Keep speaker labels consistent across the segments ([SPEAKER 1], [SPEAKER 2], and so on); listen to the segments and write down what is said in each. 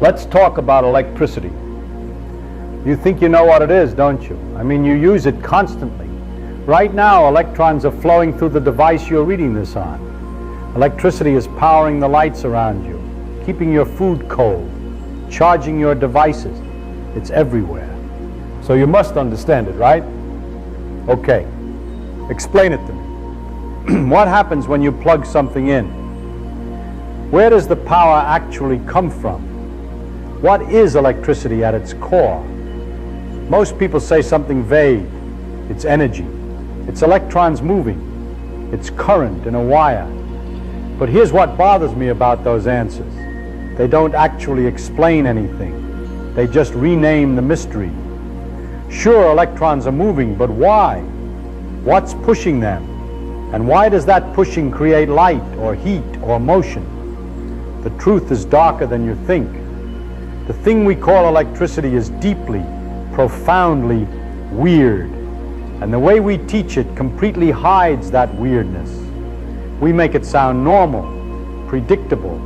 [SPEAKER 1] Let's talk about electricity. You think you know what it is, don't you? I mean, you use it constantly. Right now, electrons are flowing through the device you're reading this on. Electricity is powering the lights around you, keeping your food cold, charging your devices. It's everywhere. So you must understand it, right? Okay. Explain it to me. What happens when you plug something in? Where does the power actually come from? What is electricity at its core? Most people say something vague. It's energy. It's electrons moving. It's current in a wire. But here's what bothers me about those answers. They don't actually explain anything. They just rename the mystery. Sure, electrons are moving, but why? What's pushing them? And why does that pushing create light or heat or motion? The truth is darker than you think. The thing we call electricity is deeply, profoundly weird. And the way we teach it completely hides that weirdness. We make it sound normal, predictable,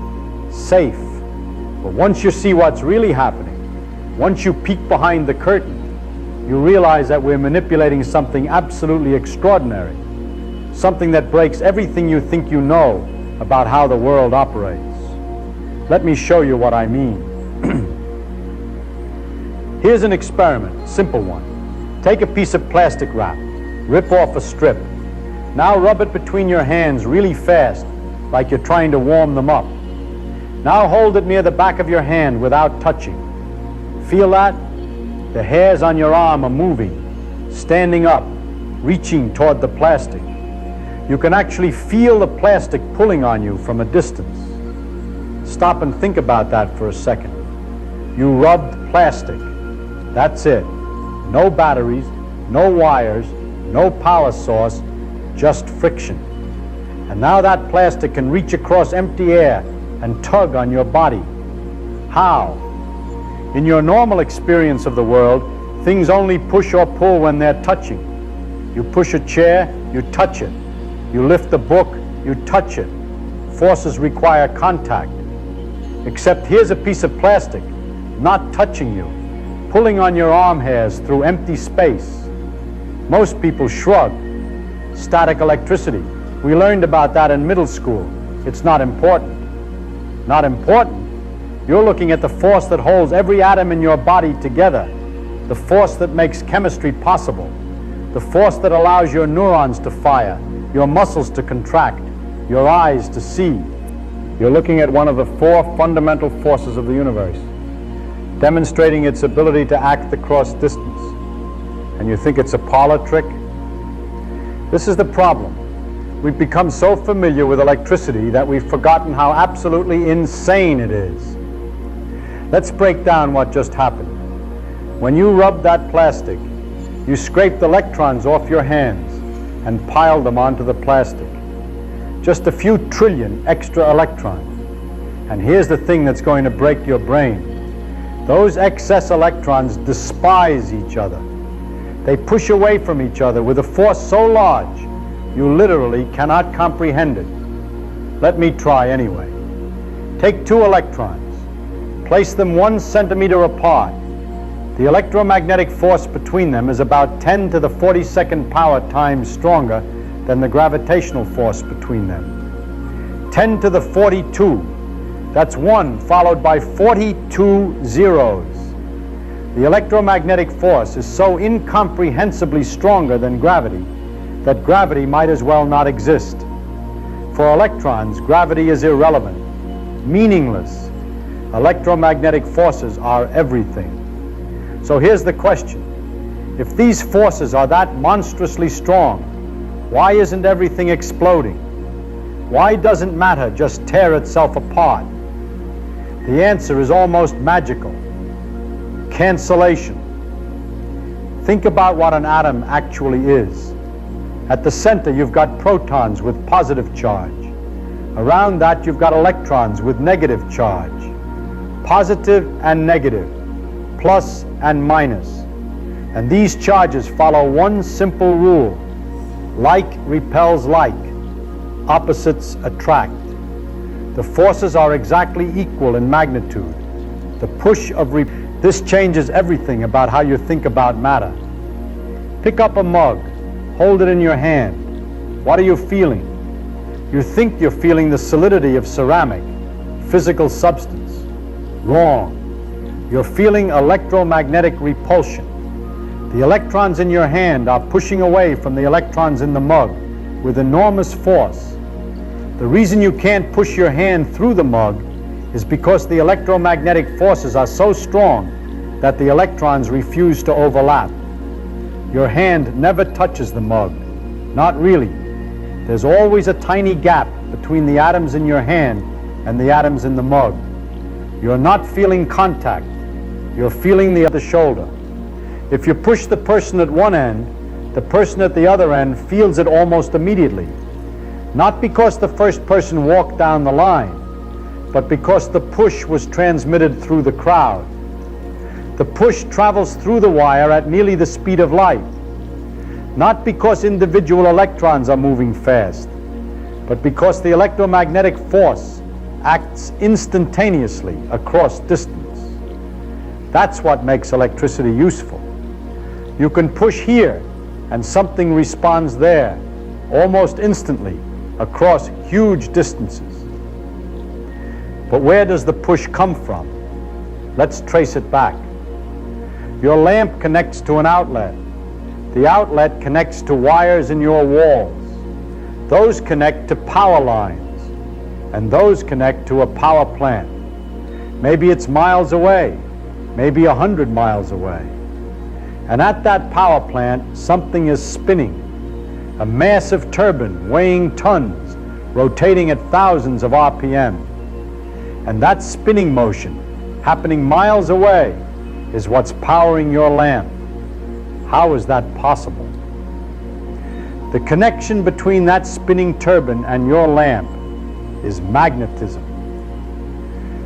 [SPEAKER 1] safe. But once you see what's really happening, once you peek behind the curtain, you realize that we're manipulating something absolutely extraordinary, something that breaks everything you think you know about how the world operates. Let me show you what I mean. Here's an experiment, simple one. Take a piece of plastic wrap, rip off a strip. Now rub it between your hands really fast, like you're trying to warm them up. Now hold it near the back of your hand without touching. Feel that? The hairs on your arm are moving, standing up, reaching toward the plastic. You can actually feel the plastic pulling on you from a distance. Stop and think about that for a second. You rubbed plastic. That's it. No batteries, no wires, no power source, just friction. And now that plastic can reach across empty air and tug on your body. How? In your normal experience of the world, things only push or pull when they're touching. You push a chair, you touch it. You lift a book, you touch it. Forces require contact. Except here's a piece of plastic, not touching you, pulling on your arm hairs through empty space. Most people shrug. Static electricity. We learned about that in middle school. It's not important. Not important? You're looking at the force that holds every atom in your body together, the force that makes chemistry possible, the force that allows your neurons to fire, your muscles to contract, your eyes to see. You're looking at one of the four fundamental forces of the universe, demonstrating its ability to act across distance. And you think it's a parlor trick? This is the problem. We've become so familiar with electricity that we've forgotten how absolutely insane it is. Let's break down what just happened. When you rubbed that plastic, you scraped electrons off your hands and piled them onto the plastic. Just a few trillion extra electrons. And here's the thing that's going to break your brain. Those excess electrons despise each other. They push away from each other with a force so large, you literally cannot comprehend it. Let me try anyway. Take two electrons. Place them 1 centimeter apart. The electromagnetic force between them is about 10 to the 42nd power times stronger than the gravitational force between them. 10 to the 42. That's 1 followed by 42 zeros. The electromagnetic force is so incomprehensibly stronger than gravity that gravity might as well not exist. For electrons, gravity is irrelevant, meaningless. Electromagnetic forces are everything. So here's the question. If these forces are that monstrously strong, why isn't everything exploding? Why doesn't matter just tear itself apart? The answer is almost magical. Cancellation. Think about what an atom actually is. At the center, you've got protons with positive charge. Around that, you've got electrons with negative charge. Positive and negative, plus and minus. And these charges follow one simple rule. Like repels like. Opposites attract. The forces are exactly equal in magnitude. The push of this changes everything about how you think about matter. Pick up a mug, hold it in your hand. What are you feeling? You think you're feeling the solidity of ceramic, physical substance. Wrong. You're feeling electromagnetic repulsion. The electrons in your hand are pushing away from the electrons in the mug with enormous force. The reason you can't push your hand through the mug is because the electromagnetic forces are so strong that the electrons refuse to overlap. Your hand never touches the mug. Not really. There's always a tiny gap between the atoms in your hand and the atoms in the mug. You're not feeling contact. You're feeling the other shoulder. If you push the person at one end, the person at the other end feels it almost immediately. Not because the first person walked down the line, but because the push was transmitted through the crowd. The push travels through the wire at nearly the speed of light. Not because individual electrons are moving fast, but because the electromagnetic force acts instantaneously across distance. That's what makes electricity useful. You can push here and something responds there almost instantly across huge distances. But where does the push come from? Let's trace it back. Your lamp connects to an outlet. The outlet connects to wires in your walls. Those connect to power lines, and those connect to a power plant. Maybe it's miles away, maybe 100 miles away. And at that power plant, something is spinning. A massive turbine weighing tons, rotating at thousands of RPM. And that spinning motion, happening miles away, is what's powering your lamp. How is that possible? The connection between that spinning turbine and your lamp is magnetism.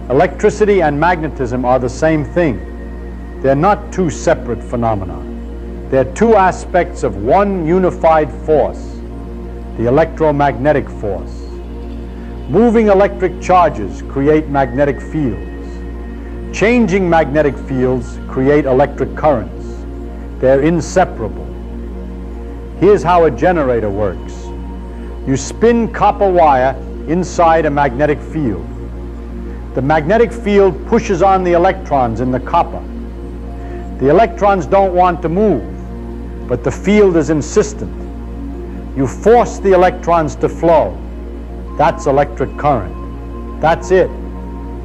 [SPEAKER 1] Electricity and magnetism are the same thing. They're not two separate phenomena. They're two aspects of one unified force, the electromagnetic force. Moving electric charges create magnetic fields. Changing magnetic fields create electric currents. They're inseparable. Here's how a generator works. You spin copper wire inside a magnetic field. The magnetic field pushes on the electrons in the copper. The electrons don't want to move, but the field is insistent. You force the electrons to flow. That's electric current. That's it.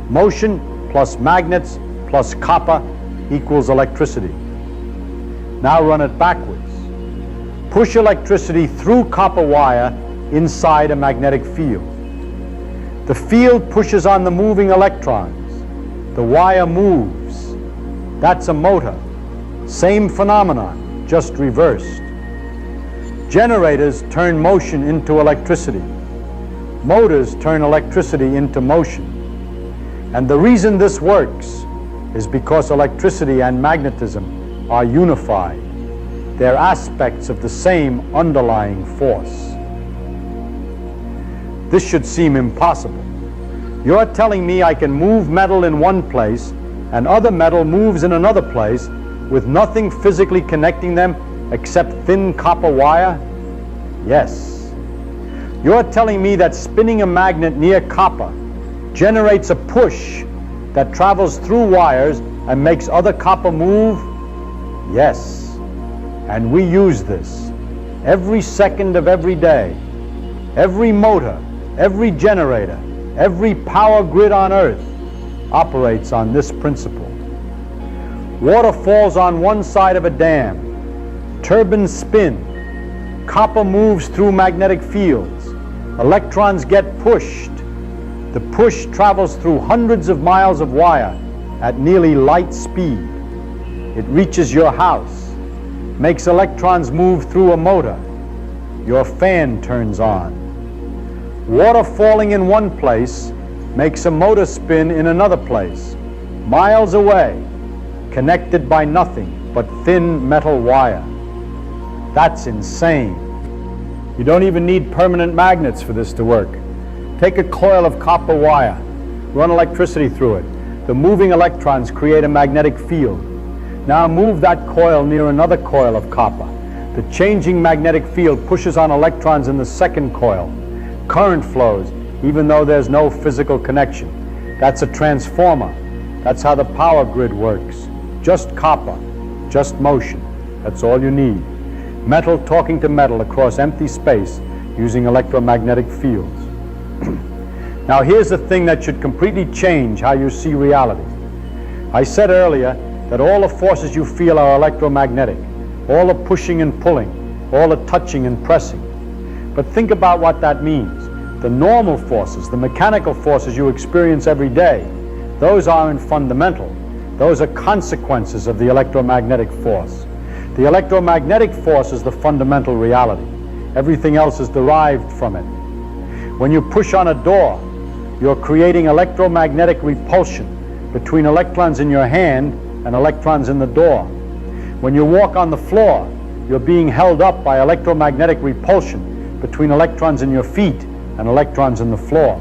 [SPEAKER 1] Motion plus magnets plus copper equals electricity. Now run it backwards. Push electricity through copper wire inside a magnetic field. The field pushes on the moving electrons. The wire moves. That's a motor. Same phenomenon, just reversed. Generators turn motion into electricity. Motors turn electricity into motion. And the reason this works is because electricity and magnetism are unified. They're aspects of the same underlying force. This should seem impossible. You're telling me I can move metal in one place and other metal moves in another place with nothing physically connecting them except thin copper wire? Yes. You're telling me that spinning a magnet near copper generates a push that travels through wires and makes other copper move? Yes. And we use this every second of every day. Every motor, every generator, every power grid on Earth operates on this principle. Water falls on one side of a dam. Turbines spin. Copper moves through magnetic fields. Electrons get pushed. The push travels through hundreds of miles of wire at nearly light speed. It reaches your house, makes electrons move through a motor. Your fan turns on. Water falling in one place makes a motor spin in another place, miles away, connected by nothing but thin metal wire. That's insane. You don't even need permanent magnets for this to work. Take a coil of copper wire, run electricity through it, The moving electrons create a magnetic field. Now move that coil near another coil of copper. The changing magnetic field pushes on electrons in the second coil. Current flows, even though there's no physical connection. That's a transformer. That's how the power grid works. Just copper, just motion. That's all you need. Metal talking to metal across empty space using electromagnetic fields. Now here's the thing that should completely change how you see reality. I said earlier that all the forces you feel are electromagnetic. All the pushing and pulling, all the touching and pressing. But think about what that means. The normal forces, the mechanical forces you experience every day, those aren't fundamental. Those are consequences of the electromagnetic force. The electromagnetic force is the fundamental reality. Everything else is derived from it. When you push on a door, you're creating electromagnetic repulsion between electrons in your hand and electrons in the door. When you walk on the floor, you're being held up by electromagnetic repulsion between electrons in your feet and electrons in the floor.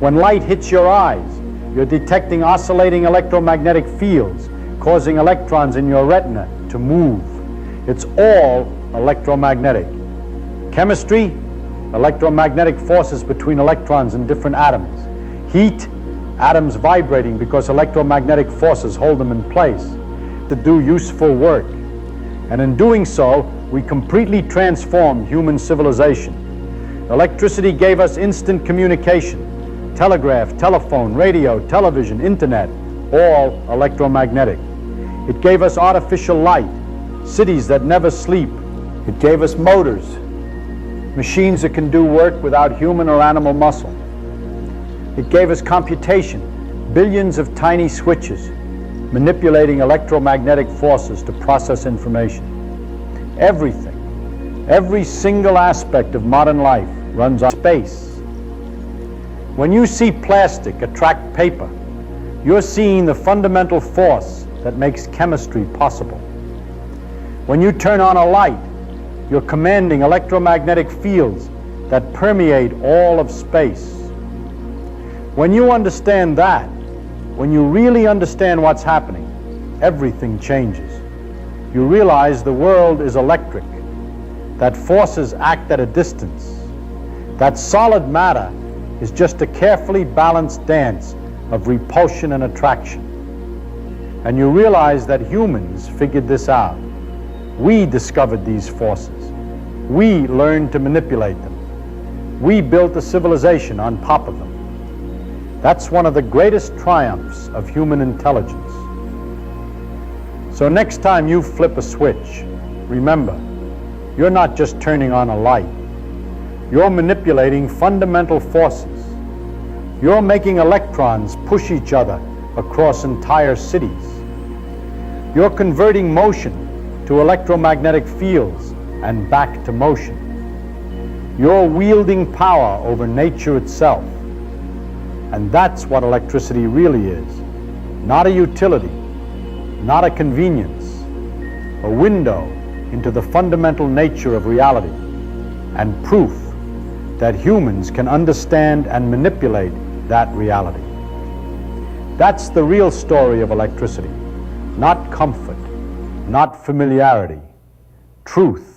[SPEAKER 1] When light hits your eyes, you're detecting oscillating electromagnetic fields, causing electrons in your retina to move. It's all electromagnetic. Chemistry, electromagnetic forces between electrons in different atoms. Heat, atoms vibrating because electromagnetic forces hold them in place to do useful work. And in doing so, we completely transformed human civilization. Electricity gave us instant communication, telegraph, telephone, radio, television, internet, all electromagnetic. It gave us artificial light, cities that never sleep. It gave us motors, machines that can do work without human or animal muscle. It gave us computation, billions of tiny switches manipulating electromagnetic forces to process information. Everything, every single aspect of modern life runs on space. When you see plastic attract paper, you're seeing the fundamental force that makes chemistry possible. When you turn on a light, you're commanding electromagnetic fields that permeate all of space. When you understand that, when you really understand what's happening, everything changes. You realize the world is electric, that forces act at a distance, that solid matter is just a carefully balanced dance of repulsion and attraction. And you realize that humans figured this out. We discovered these forces. We learned to manipulate them. We built a civilization on top of them. That's one of the greatest triumphs of human intelligence. So next time you flip a switch, remember, you're not just turning on a light. You're manipulating fundamental forces. You're making electrons push each other across entire cities. You're converting motion to electromagnetic fields and back to motion. You're wielding power over nature itself. And that's what electricity really is. Not a utility, not a convenience, a window into the fundamental nature of reality, and proof that humans can understand and manipulate that reality. That's the real story of electricity. Not comfort, not familiarity, truth.